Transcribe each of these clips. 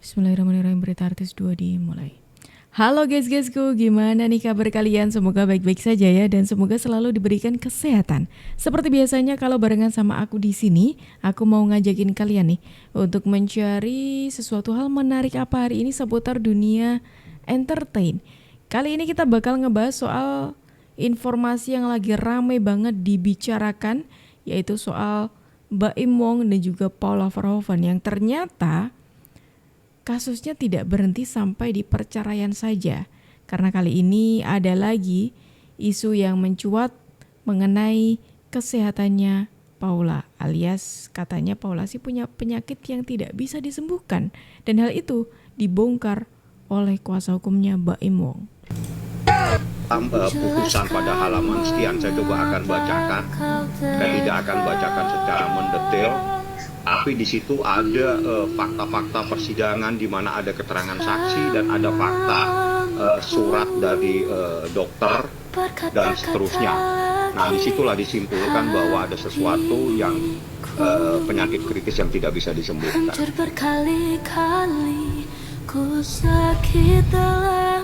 Bismillahirrahmanirrahim, berita artis 2 dimulai. Halo guys-guysku, gimana nih kabar kalian? Semoga baik-baik saja ya dan semoga selalu diberikan kesehatan. Seperti biasanya kalau barengan sama aku di sini, aku mau ngajakin kalian nih untuk mencari sesuatu hal menarik apa hari ini seputar dunia entertain. Kali ini kita bakal ngebahas soal informasi yang lagi rame banget dibicarakan, yaitu soal Baim Wong dan juga Paula Verhoeven yang ternyata kasusnya tidak berhenti sampai di perceraian saja, karena kali ini ada lagi isu yang mencuat mengenai kesehatannya Paula, alias katanya Paula sih punya penyakit yang tidak bisa disembuhkan, dan hal itu dibongkar oleh kuasa hukumnya Baim Wong. Putusan pada halaman sekian saya coba akan bacakan. Saya tidak akan bacakan secara mendetail, tapi di situ ada fakta-fakta persidangan di mana ada keterangan saksi dan ada fakta surat dari dokter dan seterusnya. Nah, disitulah disimpulkan bahwa ada sesuatu yang penyakit kritis yang tidak bisa disembuhkan.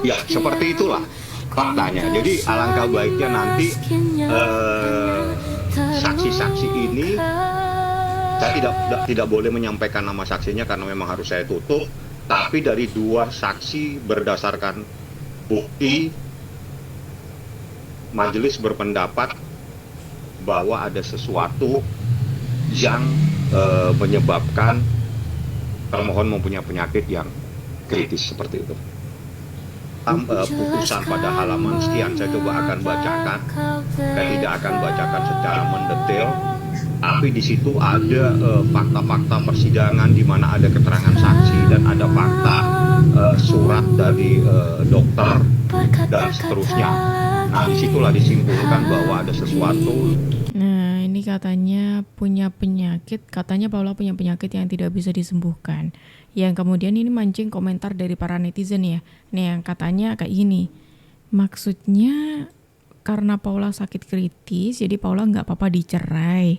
Ya, seperti itulah faktanya. Jadi alangkah baiknya nanti saksi-saksi ini, saya tidak boleh menyampaikan nama saksinya karena memang harus saya tutup, tapi dari dua saksi berdasarkan bukti, majelis berpendapat bahwa ada sesuatu yang menyebabkan termohon mempunyai penyakit yang kritis seperti itu. Putusan pada halaman sekian saya coba akan bacakan. Saya tidak akan bacakan secara mendetail, tapi di situ ada fakta-fakta persidangan di mana ada keterangan saksi dan ada fakta surat dari dokter dan seterusnya. Nah, disitulah disimpulkan bahwa ada sesuatu. Nah, ini katanya punya penyakit, katanya Paula punya penyakit yang tidak bisa disembuhkan. Yang kemudian ini mancing komentar dari para netizen ya. Nih yang katanya kayak gini, maksudnya karena Paula sakit kritis, jadi Paula nggak apa-apa dicerai,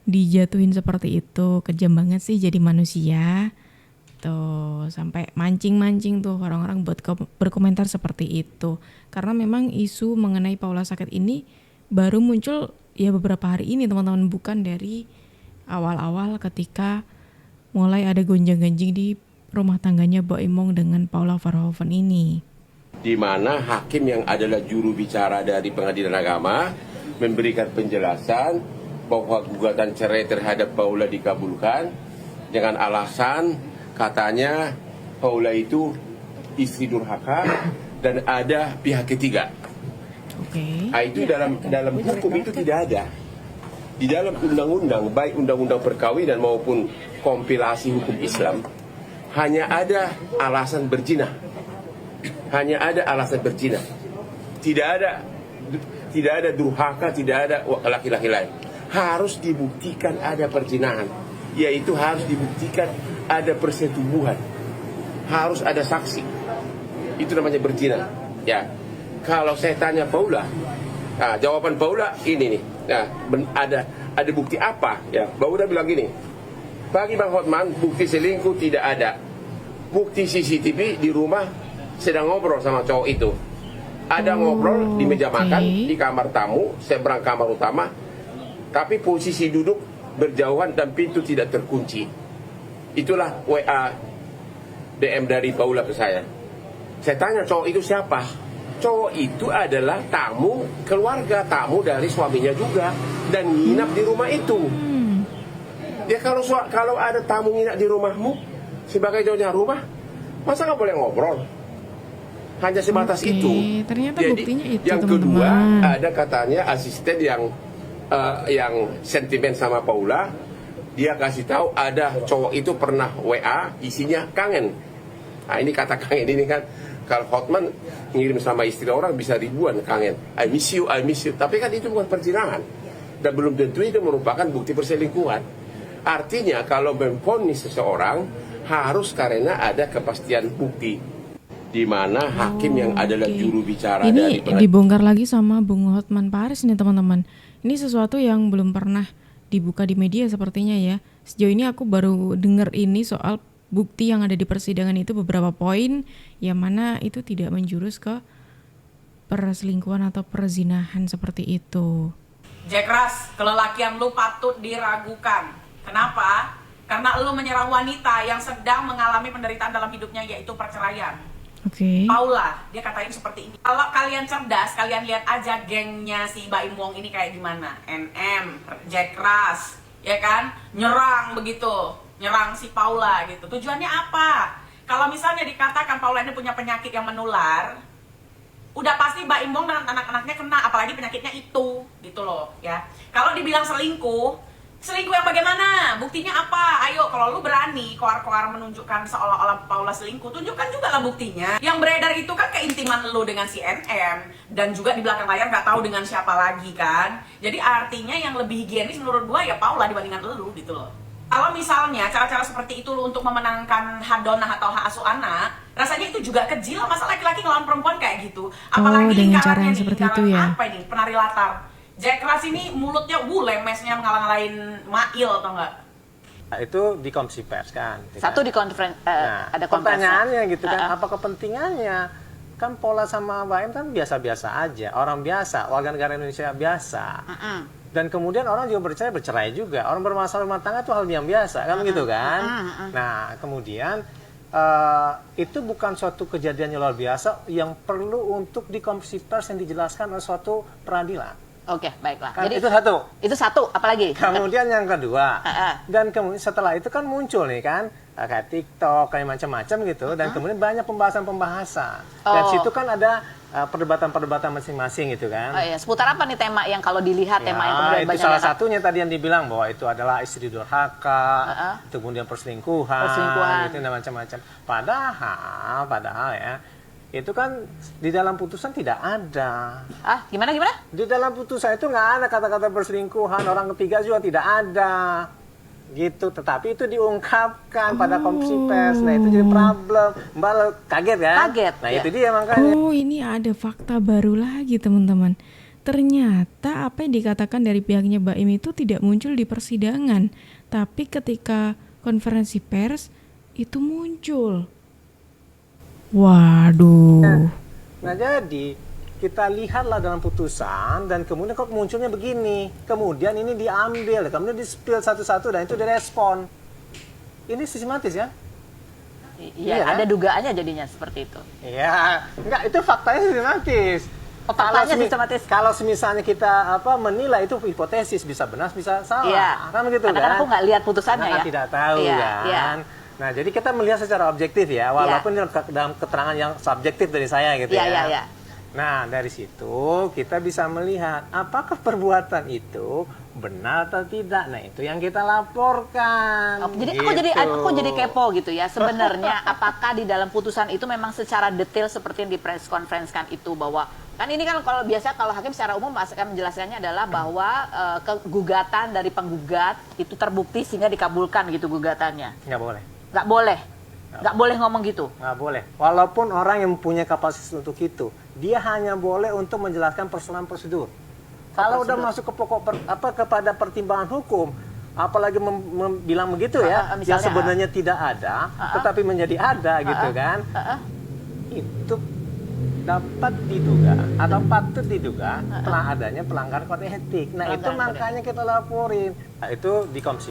dijatuhin seperti itu, kejam banget sih jadi manusia. Tuh, sampai mancing-mancing tuh orang-orang buat berkomentar seperti itu. Karena memang isu mengenai Paula sakit ini baru muncul ya beberapa hari ini teman-teman, bukan dari awal-awal ketika mulai ada gonjang-ganjing di rumah tangganya Baim Wong dengan Paula Verhoeven ini. Di mana hakim yang adalah juru bicara dari Pengadilan Agama memberikan penjelasan bahwa gugatan cerai terhadap Paula dikabulkan dengan alasan katanya Paula itu istri durhaka dan ada pihak ketiga. Oke. Itu dalam hukum itu tidak ada. Di dalam undang-undang, baik undang-undang perkawinan maupun kompilasi hukum Islam, hanya ada alasan berzina. Hanya ada alasan berzina. Tidak ada durhaka, tidak ada laki-laki lain. Harus dibuktikan ada perzinahan, yaitu harus dibuktikan ada persetubuhan. Harus ada saksi. Itu namanya berzina. Ya. Kalau saya tanya Paula, nah, jawaban Paula ini nih. Nah, ada bukti apa? Ya, Paula bilang gini. Bagi Bang Hotman, bukti selingkuh tidak ada. Bukti CCTV di rumah sedang ngobrol sama cowok itu. Ada ngobrol di meja makan, di kamar tamu, seberang kamar utama. Tapi posisi duduk berjauhan dan pintu tidak terkunci. Itulah WA DM dari Paula ke saya. Saya tanya cowok itu siapa? Cowok itu adalah tamu keluarga, tamu dari suaminya juga, dan nginap di rumah itu. Ya kalau ada tamu nginap di rumahmu sebagai jauhnya rumah, masa nggak boleh ngobrol? Hanya sebatas itu. Ternyata jadi buktinya itu, yang teman-teman. kedua ada katanya asisten yang sentimen sama Paula, dia kasih tahu ada cowok itu pernah WA isinya kangen. Nah, ini kata kangen ini kan. Kalau Hotman ngirim sama istri orang bisa ribuan kangen. I miss you, I miss you. Tapi kan itu bukan perzinahan. Dan belum tentu itu merupakan bukti perselingkuhan. Artinya kalau memvonis seseorang harus karena ada kepastian bukti. Di mana hakim yang adalah juru bicara dari Ini dibongkar lagi sama Bung Hotman Paris nih teman-teman. Ini sesuatu yang belum pernah dibuka di media sepertinya ya. Sejauh ini aku baru dengar ini soal bukti yang ada di persidangan itu beberapa poin yang mana itu tidak menjurus ke perselingkuhan atau perzinahan seperti itu. Jack Ras, kelelakian lu patut diragukan. Kenapa? Karena lu menyerang wanita yang sedang mengalami penderitaan dalam hidupnya, yaitu perceraian. Oke. Paula, dia katain seperti ini. Kalau kalian cerdas, kalian lihat aja gengnya si Baim Wong ini kayak gimana. NM, Jack Ras, ya kan? Nyerang begitu, nyerang si Paula gitu. Tujuannya apa? Kalau misalnya dikatakan Paula ini punya penyakit yang menular, udah pasti Mbak Imbong dan anak-anaknya kena, apalagi penyakitnya itu, gitu loh, ya. Kalau dibilang selingkuh yang bagaimana? Buktinya apa? Ayo, kalau lu berani koar-koar menunjukkan seolah-olah Paula selingkuh, tunjukkan juga lah buktinya. Yang beredar itu kan keintiman lu dengan si NM, dan juga di belakang layar nggak tahu dengan siapa lagi kan. Jadi artinya yang lebih higienis menurut gua ya Paula dibandingkan lu, gitu loh. Kalau misalnya cara-cara seperti itu lu untuk memenangkan hak donah atau hak asuh anak, rasanya itu juga keji lah, masa laki-laki ngelawan perempuan kayak gitu. Apalagi dengan cara lingkarannya yang nih, seperti lingkaran itu ya. apa ini, penari latar. Jack Ras ini mulutnya lemesnya ngalang-ngalain Mail atau enggak? Nah, itu di konferensi pers kan. Satu di Nah, ada konferensi. pertanyaannya gitu kan, apa kepentingannya? Kan Paula sama Baim kan biasa-biasa aja, orang biasa, warga negara Indonesia biasa. Dan kemudian orang juga bercerai juga. Orang bermasalah rumah tangga itu hal yang biasa, kan gitu kan? Nah, kemudian itu bukan suatu kejadian yang luar biasa yang perlu untuk di konferensi pers yang dijelaskan oleh suatu peradilan. Oke, baiklah. Kan Jadi itu satu, apalagi? kemudian yang kedua, dan kemudian setelah itu kan muncul nih kan kayak TikTok, kayak macam-macam gitu, dan kemudian banyak pembahasan-pembahasan. Dan situ kan ada perdebatan-perdebatan masing-masing gitu kan. Oh iya, seputar apa nih tema yang kalau dilihat tema yang Ya, kemudian itu banyak salah datang? satunya tadi yang dibilang bahwa itu adalah istri durhaka, itu kemudian perselingkuhan, gitu dan macam-macam. Padahal ya, itu kan di dalam putusan tidak ada. Gimana? Di dalam putusan itu nggak ada kata-kata perselingkuhan, orang ketiga juga tidak ada. Gitu, tetapi itu diungkapkan pada konferensi pers. Nah, itu jadi problem. Mbak kaget kan? Kaget, Nah, ya. itu dia makanya. Oh, ini ada fakta baru lagi teman-teman. Ternyata apa yang dikatakan dari pihaknya Baim itu tidak muncul di persidangan, tapi ketika konferensi pers itu muncul. Waduh. Nah, jadi kita lihatlah dalam putusan dan kemudian kok munculnya begini. Kemudian ini diambil, kemudian di-spill satu-satu dan itu direspon. Ini sistematis ya? Iya, Iya. ada dugaannya jadinya seperti itu. Iya, enggak, itu faktanya sistematis. Oh, faktanya sistematis. Kalau misalnya kita menilai itu hipotesis, bisa benar, bisa salah. Iya. Kan begitu Karena kan? aku nggak lihat putusannya Karena kan ya. tidak tahu Iya, kan. iya. Nah, jadi kita melihat secara objektif ya, walaupun dalam keterangan yang subjektif dari saya gitu ya. Iya. Nah, dari situ kita bisa melihat apakah perbuatan itu benar atau tidak. Nah, itu yang kita laporkan. Jadi gitu. aku jadi kepo gitu ya. Sebenarnya apakah di dalam putusan itu memang secara detail seperti yang di press conference kan itu, bahwa kan ini kan kalau hakim secara umum akan menjelaskannya adalah bahwa kegugatan dari penggugat itu terbukti sehingga dikabulkan gitu gugatannya. Nggak boleh. Nggak boleh ngomong gitu. Nggak boleh. Walaupun orang yang mempunyai kapasitas untuk itu, dia hanya boleh untuk menjelaskan persoalan prosedur. Kalau udah masuk ke pokok kepada pertimbangan hukum, apalagi bilang begitu ya, yang misalnya, sebenarnya tidak ada, tetapi menjadi ada gitu kan, itu dapat diduga atau patut diduga telah adanya pelanggaran kode etik. Nah, itu makanya kita laporin. Nah, itu di komisi.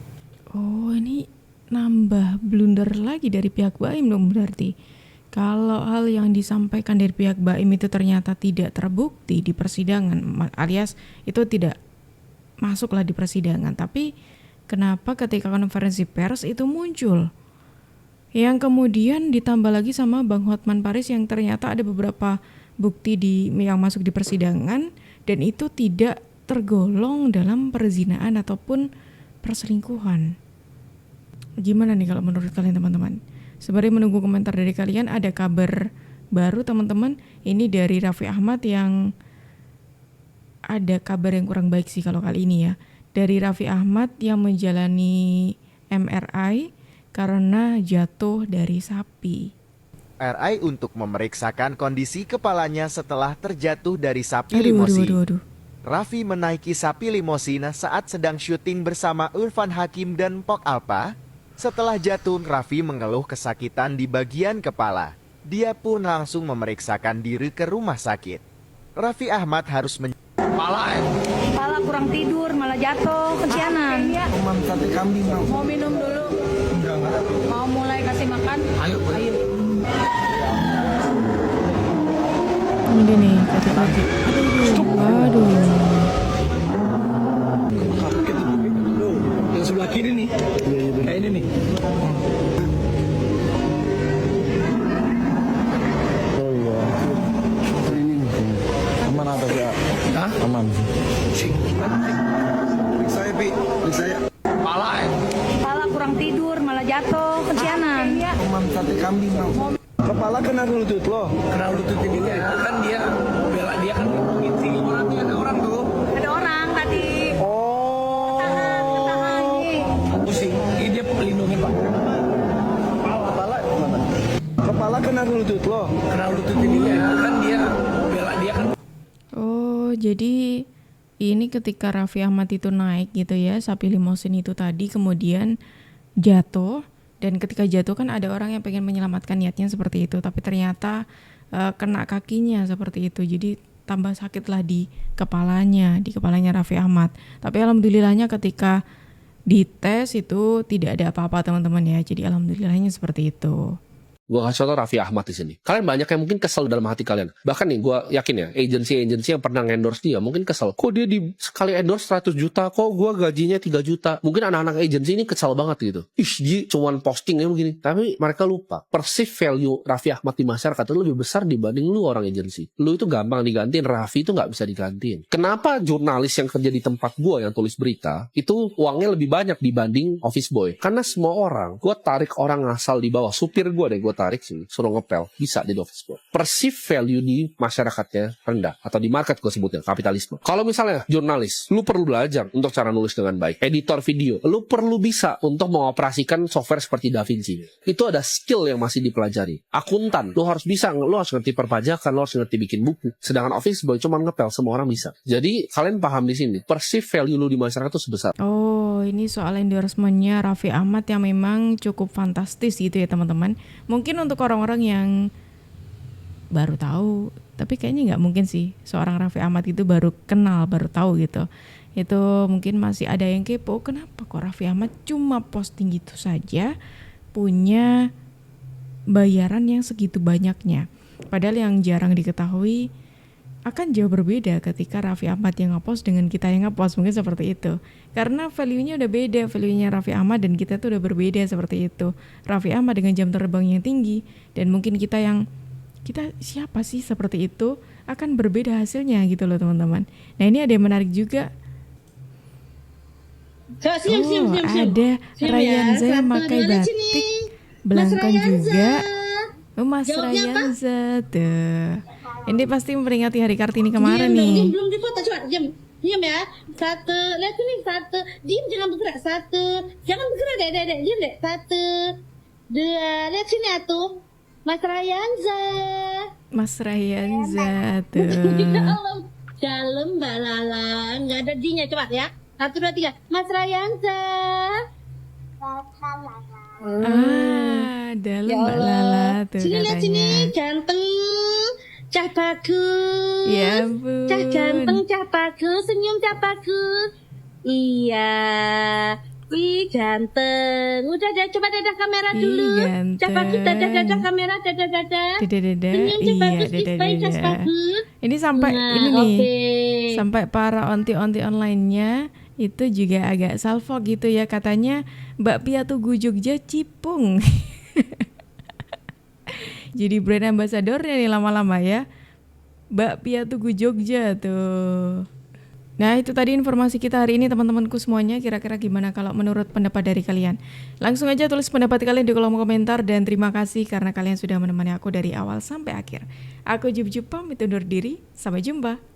Oh, ini nambah blunder lagi dari pihak Baim dong berarti. Kalau hal yang disampaikan dari pihak Baim itu ternyata tidak terbukti di persidangan, alias itu tidak masuklah di persidangan, tapi kenapa ketika konferensi pers itu muncul? Yang kemudian ditambah lagi sama Bang Hotman Paris yang ternyata ada beberapa bukti yang masuk di persidangan dan itu tidak tergolong dalam perzinaan ataupun perselingkuhan. Gimana nih kalau menurut kalian teman-teman? Sembari menunggu komentar dari kalian, ada kabar baru teman-teman. Ini dari Raffi Ahmad yang ada kabar yang kurang baik sih kalau kali ini ya. Dari Raffi Ahmad yang menjalani MRI karena jatuh dari sapi. RI untuk memeriksakan kondisi kepalanya setelah terjatuh dari sapi Aduh. limosin. Raffi menaiki sapi limosina saat sedang syuting bersama Irfan Hakim dan Pok Alpa. Setelah jatuh, Raffi mengeluh kesakitan di bagian kepala. Dia pun langsung memeriksakan diri ke rumah sakit. Raffi Ahmad harus Kepala kurang tidur, malah jatuh, kesianan. Sate kambing, Bang. Mau minum dulu? Enggak. Mau mulai kasih makan? Ayo. Ini nih kaki-kaki. Aduh. Yang sebelah kiri nih. Kayak ini nih. Oh iya. Ini nih. Aman atau enggak? Hah? Aman. Saya, Pi. Saya. Kepala kurang tidur, malah jatuh, kesianan. Sate kambing, Bang. Kepala kena lutut lo. Kena lutut ini kan dia bela dia kan ngomongin sini orangnya ada orang tuh. Ada orang tadi. Oh. Ketahan nih. Pusing. Ini dia pelindungin Pak. Kepala mana? Kepala kena lutut lo. Kena lutut ini kan dia bela dia kan. Oh, jadi ini ketika Raffi Ahmad itu naik gitu ya, sapi limosin itu tadi kemudian jatuh. Dan ketika jatuh kan ada orang yang pengen menyelamatkan, niatnya seperti itu. Tapi ternyata kena kakinya seperti itu. Jadi tambah sakit lah di kepalanya Raffi Ahmad. Tapi alhamdulillahnya ketika dites itu tidak ada apa-apa teman-teman ya. Jadi alhamdulillahnya seperti itu. Gue kasih contoh Raffi Ahmad di sini. Kalian banyak yang mungkin kesel dalam hati kalian. Bahkan nih gue yakin ya, agensi yang pernah endorse dia mungkin kesel. Kok dia di sekali endorse 100 juta, kok gue gajinya 3 juta. Mungkin anak-anak agensi ini kesel banget gitu. Dia cuman postingnya begini. Tapi mereka lupa, perceived value Raffi Ahmad di masyarakat itu lebih besar dibanding lu orang agensi. Lu itu gampang digantiin, Raffi itu gak bisa digantiin. Kenapa jurnalis yang kerja di tempat gue yang tulis berita, itu uangnya lebih banyak dibanding office boy? Karena semua orang, gue tarik orang asal di bawah, supir gue deh gue tarik sini, suruh ngepel, bisa di office boy. Perceived value di masyarakatnya rendah, atau di market gue sebutnya, kapitalisme. Kalau misalnya jurnalis, lu perlu belajar untuk cara nulis dengan baik. Editor video, lu perlu bisa untuk mengoperasikan software seperti DaVinci. Itu ada skill yang masih dipelajari. Akuntan, lu harus bisa, lu harus ngerti perpajakan, lu harus ngerti bikin buku. Sedangkan office boy cuma ngepel, semua orang bisa. Jadi kalian paham di sini, perceived value lu di masyarakat itu sebesar. Oh, ini soal endorsementnya Raffi Ahmad yang memang cukup fantastis gitu ya teman-teman. Mungkin untuk orang-orang yang baru tahu, tapi kayaknya nggak mungkin sih seorang Raffi Ahmad itu baru kenal, baru tahu gitu. Itu mungkin masih ada yang kepo, kenapa kok Raffi Ahmad cuma posting gitu saja punya bayaran yang segitu banyaknya. Padahal yang jarang diketahui akan jauh berbeda ketika Raffi Ahmad yang ngepost dengan kita yang ngepost, mungkin seperti itu. Karena value-nya udah beda, value-nya Raffi Ahmad dan kita tuh udah berbeda seperti itu. Raffi Ahmad dengan jam terbang yang tinggi dan mungkin kita siapa sih seperti itu akan berbeda hasilnya gitu loh teman-teman. Nah ini ada yang menarik juga. Ada Rayanza pakai batik belangkon juga. Mas Rayanza tuh. Ini pasti memperingati Hari Kartini kemarin nih. Belum dipoto, coba diam ya. Satu, lihat sini satu. Diam, jangan bergerak. Satu, jangan bergerak dek. Diam dek. Satu, dua, lihat sini atuh. Mas Rayanza tuh. Dalam Mbak Lala, nggak ada D-nya, coba ya. 1, 2, 3. Mas Rayanza. Dalam Mbak Lala tuh sini, katanya. lihat sini, ganteng. Cah bagus. Ya ampun. Cah ganteng, cah bagus, senyum cah bagus. Iya. Wih, ganteng. Udah deh, coba dadah kamera dulu. Cah bagus, dadah kamera, dadah. Dadah. Senyum cah bagus, Dadah. cah bagus. Ini sampai Nah, ini nih. okay. Sampai para onti-onti online-nya itu juga agak salfok gitu ya, katanya Mbak Pia Tugu Jogja Cipung. Jadi brand ambassadornya nih lama-lama ya, Mbak Pia Tugu Jogja tuh. Nah itu tadi informasi kita hari ini teman-temanku semuanya. Kira-kira gimana kalau menurut pendapat dari kalian? Langsung aja tulis pendapat kalian di kolom komentar. Dan terima kasih karena kalian sudah menemani aku dari awal sampai akhir. Aku Jup pamit undur diri, sampai jumpa.